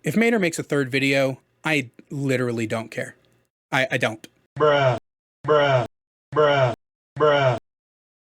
If Mater makes a third video, I literally don't care. I don't. Bruh. Bruh. Bruh. Bruh.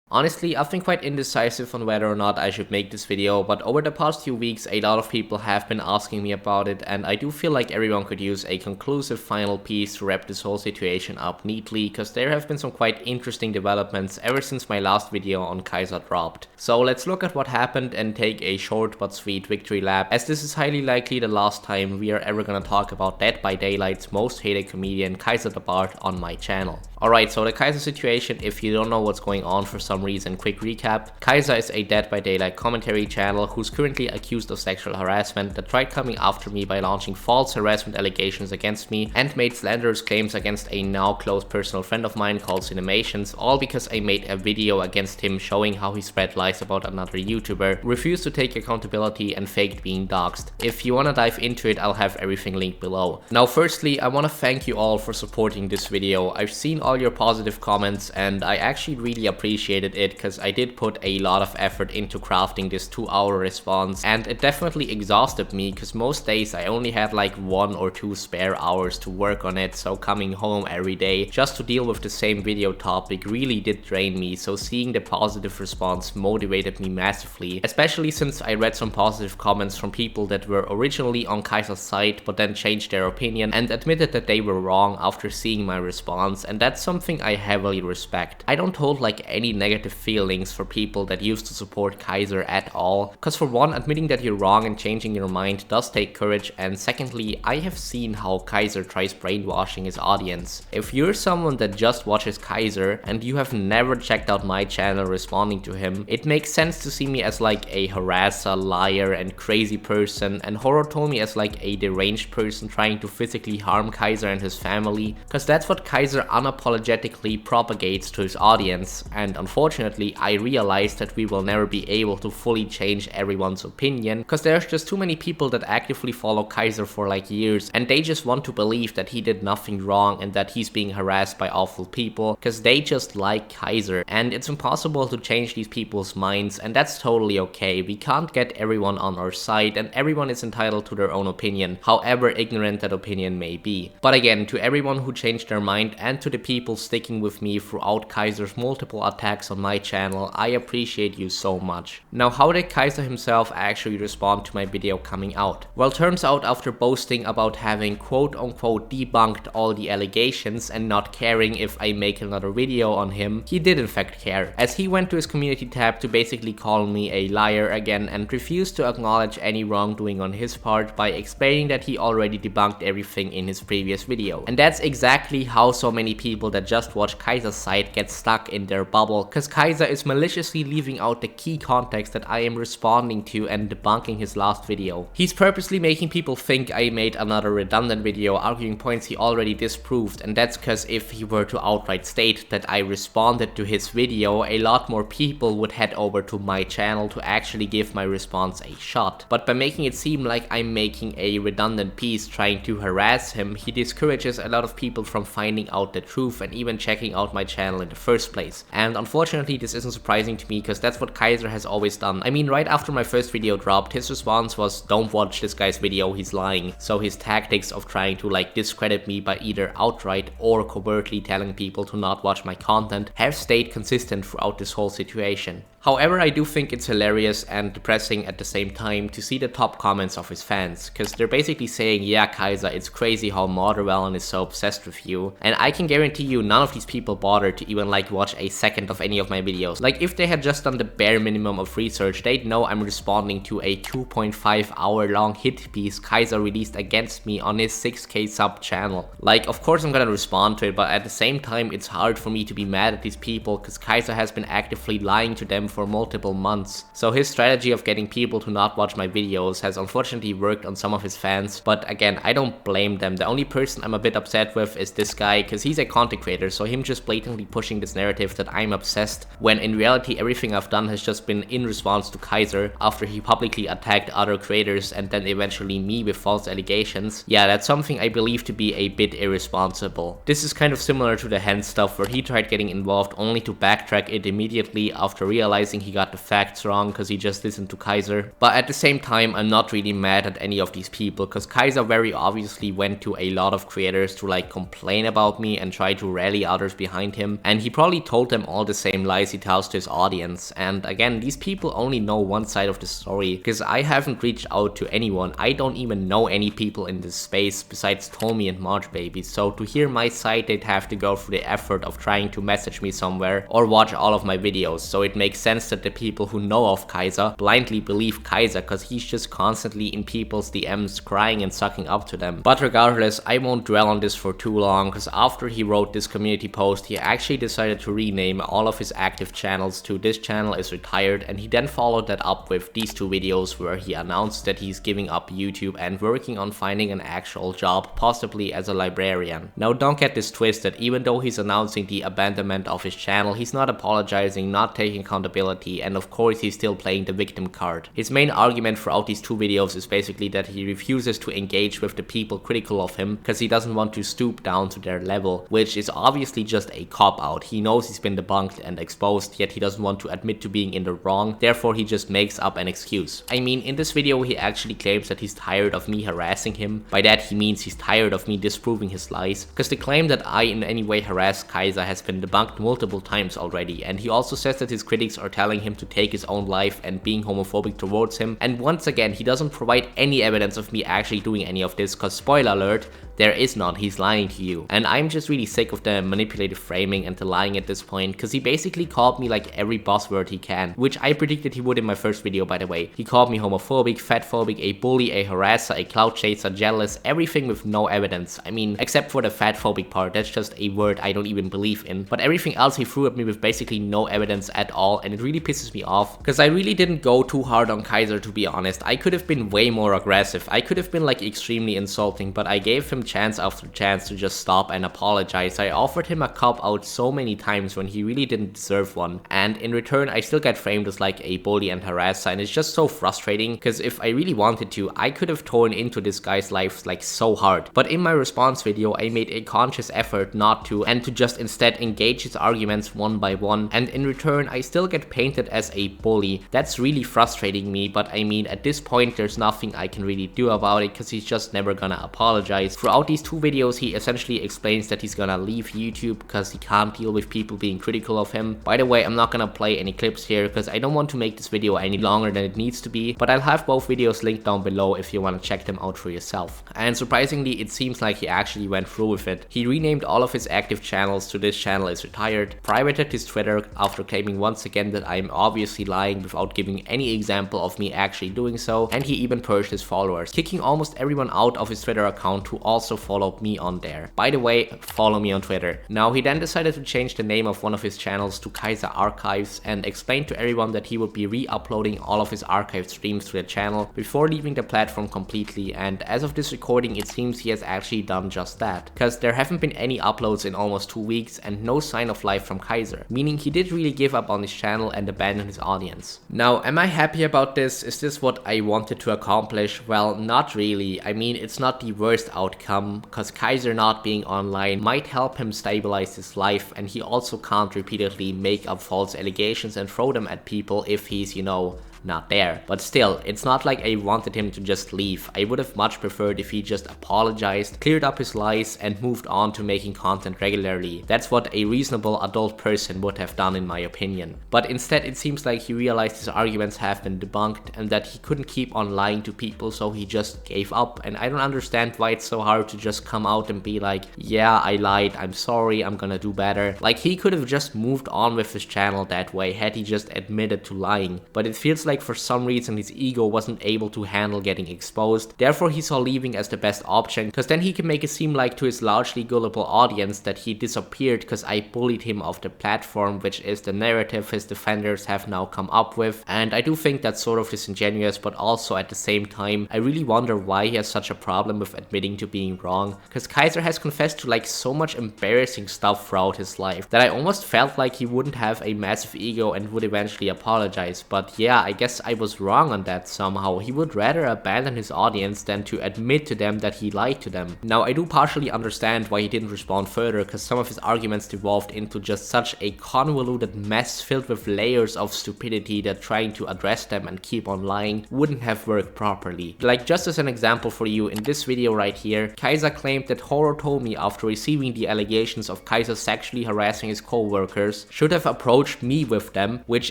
Honestly, I've been quite indecisive on whether or not I should make this video, but over the past few weeks a lot of people have been asking me about it, and I do feel like everyone could use a conclusive final piece to wrap this whole situation up neatly, cause there have been some quite interesting developments ever since my last video on Kaiser dropped. So let's look at what happened and take a short but sweet victory lap, as this is highly likely the last time we are ever gonna talk about Dead by Daylight's most hated comedian KaiserDaBard on my channel. Alright, so the Kaiser situation, if you don't know what's going on for some reason, quick recap. Kaiser is a Dead by Daylight commentary channel who's currently accused of sexual harassment that tried coming after me by launching false harassment allegations against me and made slanderous claims against a now close personal friend of mine called Cinemations, all because I made a video against him showing how he spread lies about another YouTuber, refused to take accountability and faked being doxxed. If you wanna dive into it, I'll have everything linked below. Now firstly, I wanna thank you all for supporting this video. I've seen all your positive comments and I actually really appreciated it because I did put a lot of effort into crafting this 2-hour response, and it definitely exhausted me because most days I only had like 1 or 2 spare hours to work on it, so coming home every day just to deal with the same video topic really did drain me. So seeing the positive response motivated me massively, especially since I read some positive comments from people that were originally on Kaiser's side but then changed their opinion and admitted that they were wrong after seeing my response, and that's something I heavily respect. I don't hold like any negative feelings for people that used to support Kaiser at all, cause for one, admitting that you're wrong and changing your mind does take courage, and secondly, I have seen how Kaiser tries brainwashing his audience. If you're someone that just watches Kaiser and you have never checked out my channel responding to him, it makes sense to see me as like a harasser, liar and crazy person, and Horotomi as like a deranged person trying to physically harm Kaiser and his family, cause that's what Kaiser unapologetically propagates to his audience, and unfortunately I realized that we will never be able to fully change everyone's opinion, cause there's just too many people that actively follow Kaiser for like years and they just want to believe that he did nothing wrong and that he's being harassed by awful people, cause they just like Kaiser, and it's impossible to change these people's minds, and that's totally okay. We can't get everyone on our side and everyone is entitled to their own opinion, however ignorant that opinion may be. But again, to everyone who changed their mind and to the people sticking with me throughout Kaiser's multiple attacks on my channel, I appreciate you so much. Now, how did Kaiser himself actually respond to my video coming out? Well, turns out after boasting about having quote unquote debunked all the allegations and not caring if I make another video on him, he did in fact care, as he went to his community tab to basically call me a liar again and refused to acknowledge any wrongdoing on his part by explaining that he already debunked everything in his previous video. And that's exactly how so many people that just watch Kaiser's side get stuck in their bubble, cause Kaiser is maliciously leaving out the key context that I am responding to and debunking his last video. He's purposely making people think I made another redundant video arguing points he already disproved, and that's cause if he were to outright state that I responded to his video, a lot more people would head over to my channel to actually give my response a shot. But by making it seem like I'm making a redundant piece trying to harass him, he discourages a lot of people from finding out the truth and even checking out my channel in the first place. And unfortunately this isn't surprising to me because that's what Kaiser has always done. I mean, right after my first video dropped, his response was, "Don't watch this guy's video, he's lying." So his tactics of trying to like discredit me by either outright or covertly telling people to not watch my content have stayed consistent throughout this whole situation. However, I do think it's hilarious and depressing at the same time to see the top comments of his fans, cause they're basically saying, "Yeah Kaiser, it's crazy how Materwelon is so obsessed with you," and I can guarantee you none of these people bothered to even like watch a second of any of my videos. Like if they had just done the bare minimum of research, they'd know I'm responding to a 2.5 hour long hit piece Kaiser released against me on his 6k sub channel. Like of course I'm gonna respond to it, but at the same time it's hard for me to be mad at these people cause Kaiser has been actively lying to them for multiple months. So his strategy of getting people to not watch my videos has unfortunately worked on some of his fans, but again, I don't blame them. The only person I'm a bit upset with is this guy, cause he's a content creator, so him just blatantly pushing this narrative that I'm obsessed, when in reality everything I've done has just been in response to Kaiser after he publicly attacked other creators and then eventually me with false allegations. Yeah, that's something I believe to be a bit irresponsible. This is kind of similar to the Hen stuff where he tried getting involved only to backtrack it immediately after realizing realizing he got the facts wrong because he just listened to Kaiser. But at the same time, I'm not really mad at any of these people because Kaiser very obviously went to a lot of creators to like complain about me and try to rally others behind him, and he probably told them all the same lies he tells to his audience. And again, these people only know one side of the story because I haven't reached out to anyone. I don't even know any people in this space besides Tommy and March Baby, so to hear my side they'd have to go through the effort of trying to message me somewhere or watch all of my videos. So it makes sense that the people who know of Kaiser blindly believe Kaiser because he's just constantly in people's DMs crying and sucking up to them. But regardless, I won't dwell on this for too long because after he wrote this community post, he actually decided to rename all of his active channels to "This channel is retired," and he then followed that up with these two videos where he announced that he's giving up YouTube and working on finding an actual job, possibly as a librarian. Now don't get this twisted, even though he's announcing the abandonment of his channel, he's not apologizing, not taking accountability, and of course he's still playing the victim card. His main argument throughout these two videos is basically that he refuses to engage with the people critical of him because he doesn't want to stoop down to their level, which is obviously just a cop-out. He knows he's been debunked and exposed, yet he doesn't want to admit to being in the wrong, therefore he just makes up an excuse. I mean, in this video he actually claims that he's tired of me harassing him. By that he means he's tired of me disproving his lies, because the claim that I in any way harass Kaiser has been debunked multiple times already, and he also says that his critics are telling him to take his own life and being homophobic towards him, and once again he doesn't provide any evidence of me actually doing any of this, because spoiler alert, there is none, he's lying to you. And I'm just really sick of the manipulative framing and the lying at this point, because he basically called me like every buzzword he can, which I predicted he would in my first video, by the way. He called me homophobic, fatphobic, a bully, a harasser, a clout chaser, jealous, everything with no evidence. I mean, except for the fatphobic part, that's just a word I don't even believe in. But everything else he threw at me with basically no evidence at all, and it really pisses me off, because I really didn't go too hard on Kaiser, to be honest. I could have been way more aggressive. I could have been like extremely insulting, but I gave him chance after chance to just stop and apologize. I offered him a cop out so many times when he really didn't deserve one, and in return I still get framed as like a bully and harasser, and it's just so frustrating, because if I really wanted to, I could have torn into this guy's life like so hard. But in my response video I made a conscious effort not to, and to just instead engage his arguments one by one, and in return I still get painted as a bully. That's really frustrating me, but I mean, at this point there's nothing I can really do about it, because he's just never gonna apologize. Throughout these two videos he essentially explains that he's gonna leave YouTube because he can't deal with people being critical of him. By the way, I'm not gonna play any clips here because I don't want to make this video any longer than it needs to be, but I'll have both videos linked down below if you want to check them out for yourself. And surprisingly, it seems like he actually went through with it. He renamed all of his active channels to "This channel is retired," privated his Twitter after claiming once again that I'm obviously lying without giving any example of me actually doing so, and he even purged his followers, kicking almost everyone out of his Twitter account who also followed me on there. By the way, follow me on Twitter. Now he then decided to change the name of one of his channels to KaiserArchives and explained to everyone that he would be re-uploading all of his archived streams to the channel before leaving the platform completely, and as of this recording it seems he has actually done just that, because there haven't been any uploads in almost 2 weeks and no sign of life from Kaiser, meaning he did really give up on his channel and abandon his audience. Now, am I happy about this? Is this what I wanted to accomplish? Well, not really. I mean, it's not the worst outcome, because Kaiser not being online might help him stabilize his life, and he also can't repeatedly make up false allegations and throw them at people if he's, you know, not there. But still, it's not like I wanted him to just leave. I would have much preferred if he just apologized, cleared up his lies, and moved on to making content regularly. That's what a reasonable adult person would have done in my opinion. But instead it seems like he realized his arguments have been debunked and that he couldn't keep on lying to people, so he just gave up. And I don't understand why it's so hard to just come out and be like, yeah, I lied, I'm sorry, I'm gonna do better. Like, he could have just moved on with his channel that way had he just admitted to lying. But it feels like for some reason his ego wasn't able to handle getting exposed, therefore he saw leaving as the best option, because then he can make it seem like to his largely gullible audience that he disappeared because I bullied him off the platform, which is the narrative his defenders have now come up with. And I do think that's sort of disingenuous, but also at the same time I really wonder why he has such a problem with admitting to being wrong, because Kaiser has confessed to like so much embarrassing stuff throughout his life that I almost felt like he wouldn't have a massive ego and would eventually apologize. But yeah, I guess I was wrong on that somehow. He would rather abandon his audience than to admit to them that he lied to them. Now, I do partially understand why he didn't respond further, because some of his arguments devolved into just such a convoluted mess filled with layers of stupidity that trying to address them and keep on lying wouldn't have worked properly. Like, just as an example for you, in this video right here, Kaiser claimed that Horotomi, after receiving the allegations of Kaiser sexually harassing his co-workers, should have approached me with them, which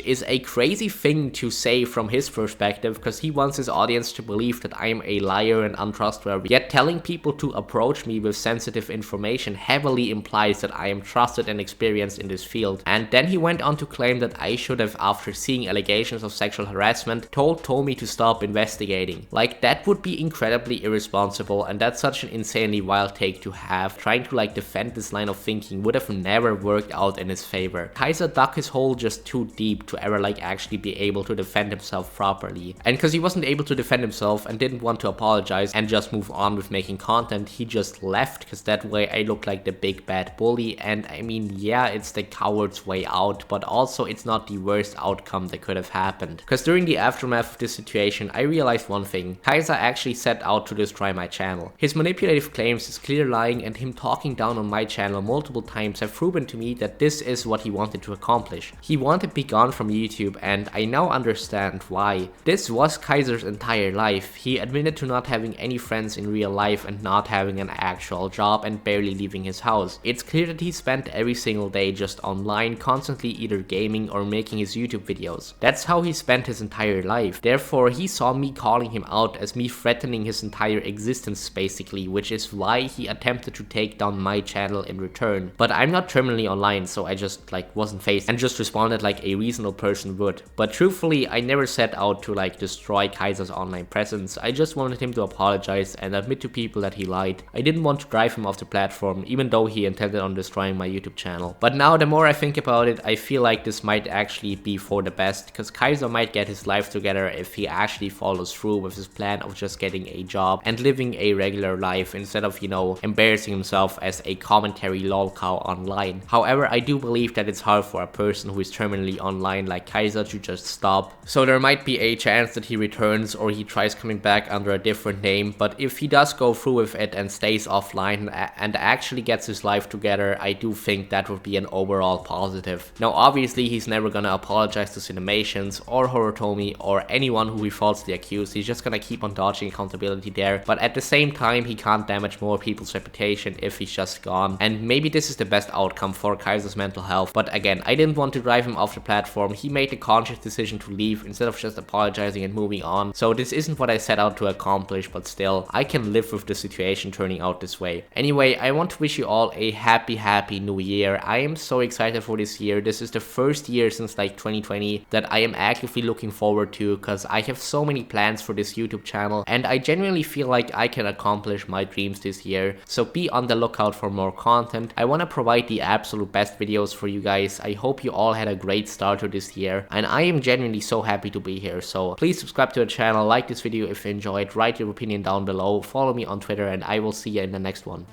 is a crazy thing to say from his perspective, because he wants his audience to believe that I am a liar and untrustworthy. Yet telling people to approach me with sensitive information heavily implies that I am trusted and experienced in this field. And then he went on to claim that I should have, after seeing allegations of sexual harassment, told Tomi to stop investigating. Like, that would be incredibly irresponsible, and that's such an insanely wild take to have. Trying to like defend this line of thinking would have never worked out in his favor. Kaiser dug his hole just too deep to ever like actually be able to defend himself properly. And because he wasn't able to defend himself and didn't want to apologize and just move on with making content, he just left, because that way I look like the big bad bully. And I mean, yeah, it's the coward's way out, but also it's not the worst outcome that could have happened. Because during the aftermath of this situation, I realized one thing: Kaiser actually set out to destroy my channel. His manipulative claims, his clear lying, and him talking down on my channel multiple times have proven to me that this is what he wanted to accomplish. He wanted to be gone from YouTube, and I now understand why. This was Kaiser's entire life. He admitted to not having any friends in real life and not having an actual job and barely leaving his house. It's clear that he spent every single day just online, constantly either gaming or making his YouTube videos. That's how he spent his entire life. Therefore, he saw me calling him out as me threatening his entire existence basically, which is why he attempted to take down my channel in return. But I'm not terminally online, so I just like wasn't phased and just responded like a reasonable person would. But truthfully, I never set out to like destroy Kaiser's online presence. I just wanted him to apologize and admit to people that he lied. I didn't want to drive him off the platform, even though he intended on destroying my YouTube channel. But now the more I think about it, I feel like this might actually be for the best, because Kaiser might get his life together if he actually follows through with his plan of just getting a job and living a regular life instead of, you know, embarrassing himself as a commentary lol cow online. However, I do believe that it's hard for a person who is terminally online like Kaiser to just stop. So there might be a chance that he returns or he tries coming back under a different name, but if he does go through with it and stays offline and actually gets his life together, I do think that would be an overall positive. Now obviously he's never gonna apologize to Cinemations or Horotomi or anyone who he falsely accused. He's just gonna keep on dodging accountability there, but at the same time he can't damage more people's reputation if he's just gone. And maybe this is the best outcome for Kaiser's mental health, but again, I didn't want to drive him off the platform. He made the conscious decision to leave instead of just apologizing and moving on. So this isn't what I set out to accomplish, but still, I can live with the situation turning out this way. Anyway, I want to wish you all a happy new year. I am so excited for this year. This is the first year since like 2020 that I am actively looking forward to, because I have so many plans for this YouTube channel and I genuinely feel like I can accomplish my dreams this year. So be on the lookout for more content. I want to provide the absolute best videos for you guys. I hope you all had a great start to this year and I am genuinely so happy to be here. So please subscribe to the channel, like this video if you enjoyed, write your opinion down below, follow me on Twitter, and I will see you in the next one.